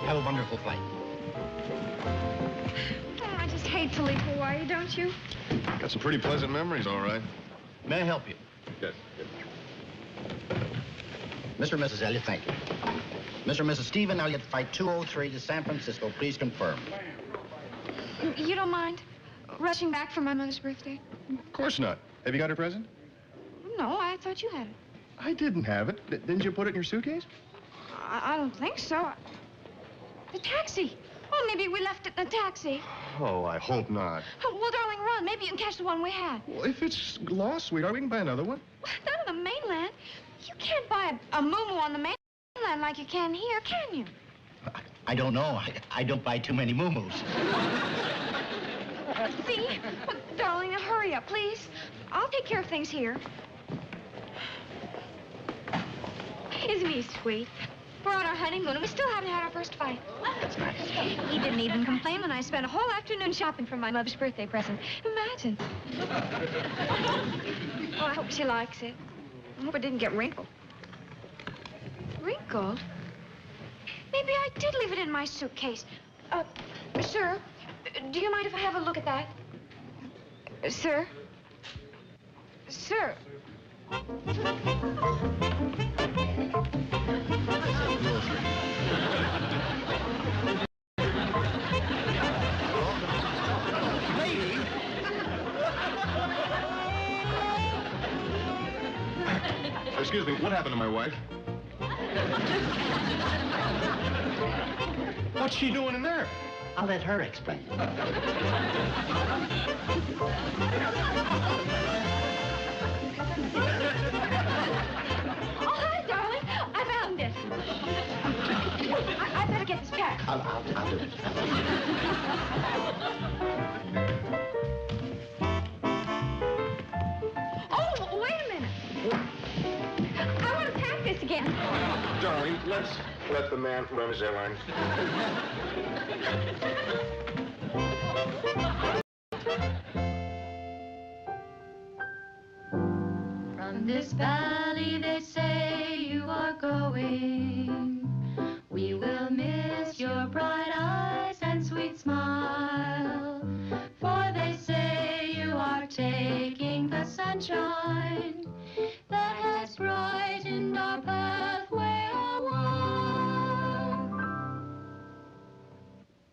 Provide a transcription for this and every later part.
Have a wonderful flight. Oh, I just hate to leave Hawaii, don't you? Got some pretty pleasant memories, all right. May I help you? Good. Mr. and Mrs. Elliott, thank you. Mr. and Mrs. Stephen Elliott, flight 203 to San Francisco. Please confirm. You don't mind rushing back for my mother's birthday? Of course not. Have you got her present? No, I thought you had it. I didn't have it. Didn't you put it in your suitcase? I don't think so. The taxi. Oh, maybe we left it in the taxi. Oh, I hope not. Oh, well, darling, run. Maybe you can catch the one we had. Well, if it's lost, sweetheart, we can buy another one. Not on the mainland. You can't buy a moo-moo on the mainland like you can here, can you? I don't know. I don't buy too many moo-moos. See? Well, darling, now hurry up, please. I'll take care of things here. Isn't he sweet? We're on our honeymoon, and we still haven't had our first fight. That's nice. He didn't even complain when I spent a whole afternoon shopping for my mother's birthday present. Imagine. Oh, I hope she likes it. I hope it didn't get wrinkled. Wrinkled? Maybe I did leave it in my suitcase. Sir, do you mind if I have a look at that? Sir? Sir? Excuse me, what happened to my wife? What's she doing in there? I'll let her explain. Oh, hi, darling. I found it. I better get this packed. I'll do it. Oh, wait a minute. I want to pack this again. Darling, let's let the man run his airline. From this valley they say you are going. We will miss your bright eyes and sweet smile. For they say you are taking the sunshine that has brightened our pathway a while.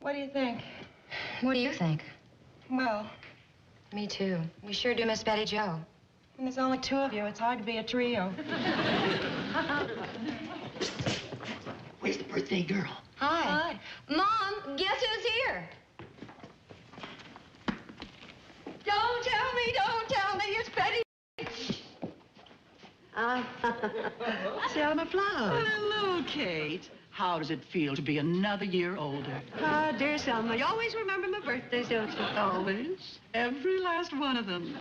What do you think? What do you think? Well, Me too. We sure do miss Betty Jo. when there's only two of you, it's hard to be a trio. Where's the birthday girl? Hi. Mom, guess who's here? Don't tell me, it's Betty. Selma Flowers. Hello, Kate. How does it feel to be another year older? Ah, dear Selma, you always remember my birthdays, don't you? Always. Every last one of them.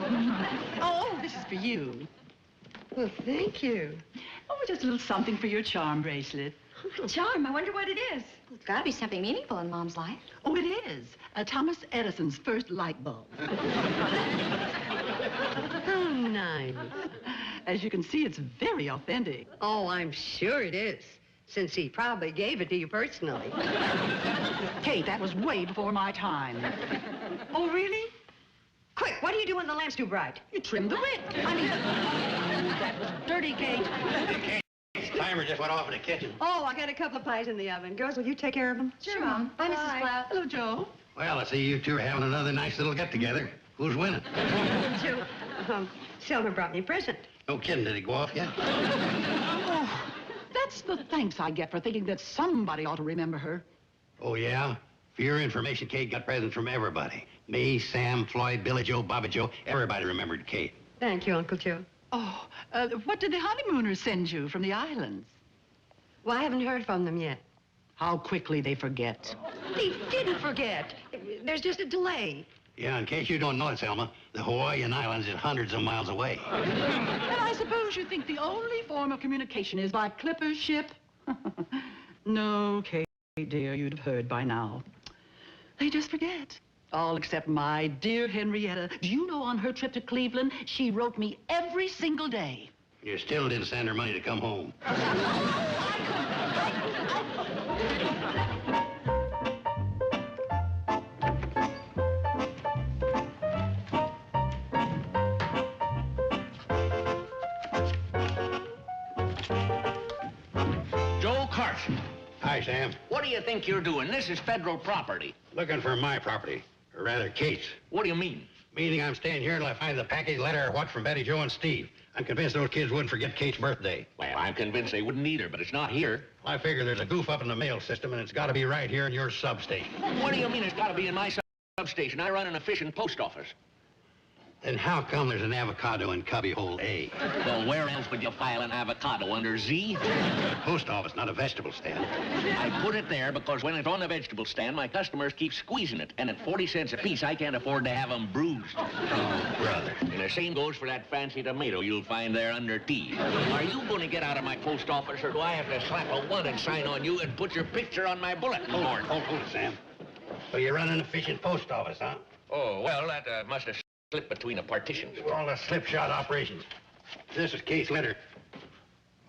Oh, this is for you. Well, thank you. Oh, just a little something for your charm bracelet. Charm, I wonder what it is. Well, it's got to be something meaningful in Mom's life. Oh, it is. Thomas Edison's first light bulb. Oh, nice. As you can see, it's very authentic. Oh, I'm sure it is, since he probably gave it to you personally. Kate, that was way before my time. Oh, really? Quick, what are you doing? The lamp's too bright. You trimmed the wick. I mean, that was dirty, Kate. Timer just went off in the kitchen. Oh, I got a couple of pies in the oven. Girls, will you take care of them? Sure, Mom. Bye, Mrs. Cloud. Hello, Joe. Well, I see you two are having another nice little get-together. Who's winning? Joe, Selma brought me a present. No kidding, did he go off yet? Oh, that's the thanks I get for thinking that somebody ought to remember her. Oh, yeah? For your information, Kate got presents from everybody. Me, Sam, Floyd, Billy Joe, Bobby Joe. Everybody remembered Kate. Thank you, Uncle Joe. Oh, what did the honeymooners send you from the islands? Well, I haven't heard from them yet. How quickly they forget. They didn't forget. There's just a delay. Yeah, in case you don't know it, Selma, the Hawaiian Islands is hundreds of miles away. And I suppose you think the only form of communication is by clipper ship? No, Kate, dear, you'd have heard by now. They just forget. All except my dear Henrietta. Do you know on her trip to Cleveland, she wrote me every single day. You still didn't send her money to come home. Joe Carson, Hi, Sam. what do you think you're doing? This is federal property. Looking for my property. Or rather, Kate's. What do you mean? Meaning I'm staying here until I find the package, letter, or what from Betty Jo and Steve. I'm convinced those kids wouldn't forget Kate's birthday. Well, I'm convinced they wouldn't either, but it's not here. I figure there's a goof up in the mail system, and it's got to be right here in your substation. What do you mean it's got to be in my substation? I run an efficient post office. Then how come there's an avocado in cubbyhole A? Well, where else would you file an avocado? Under Z? A post office, not a vegetable stand. I put it there because when it's on the vegetable stand, my customers keep squeezing it. And at 40 cents a piece, I can't afford to have them bruised. Oh, brother. And the same goes for that fancy tomato you'll find there under T. Are you going to get out of my post office, or do I have to slap a wanted sign on you and put your picture on my bulletin board? Hold it, Sam. So you run an efficient post office, huh? Oh, well, that must have slipped between the partitions. All the slipshod operations. This is Kate's letter.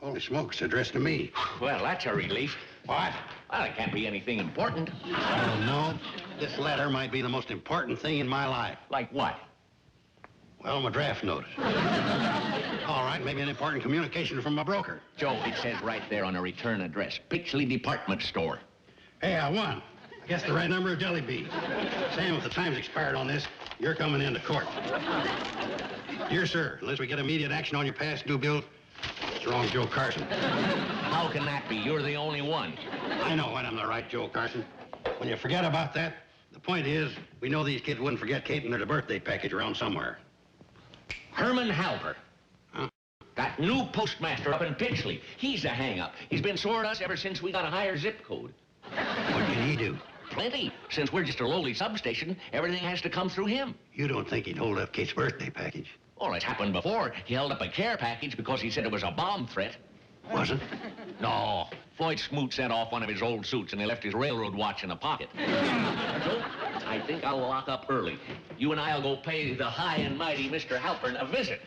Holy smokes, addressed to me. Well, that's a relief. What? Well, it can't be anything important. I don't know. This letter might be the most important thing in my life. Like what? Well, my draft notice. All right, maybe an important communication from my broker. Joe, it says right there on the return address, Pixley Department Store. Hey, I won. I guess the right number of jelly beans. Sam, if the time's expired on this, you're coming into court. Dear sir, unless we get immediate action on your past due bills, it's wrong, Joe Carson. How can that be? You're the only one. I know when I'm the right Joe Carson. When you forget about that, the point is, we know these kids wouldn't forget Kate, and there's a birthday package around somewhere. Herman Halper. Huh? That new postmaster up in Pixley. He's the hang-up. He's been sore at us ever since we got a higher zip code. What can he do? Plenty. Since we're just a lowly substation, everything has to come through him. You don't think he'd hold up Kate's birthday package? Well, it's happened before. He held up a care package because he said it was a bomb threat. Wasn't? No. Floyd Smoot sent off one of his old suits, and he left his railroad watch in a pocket. So, I think I'll lock up early. You and I'll go pay the high and mighty Mr. Halpern a visit.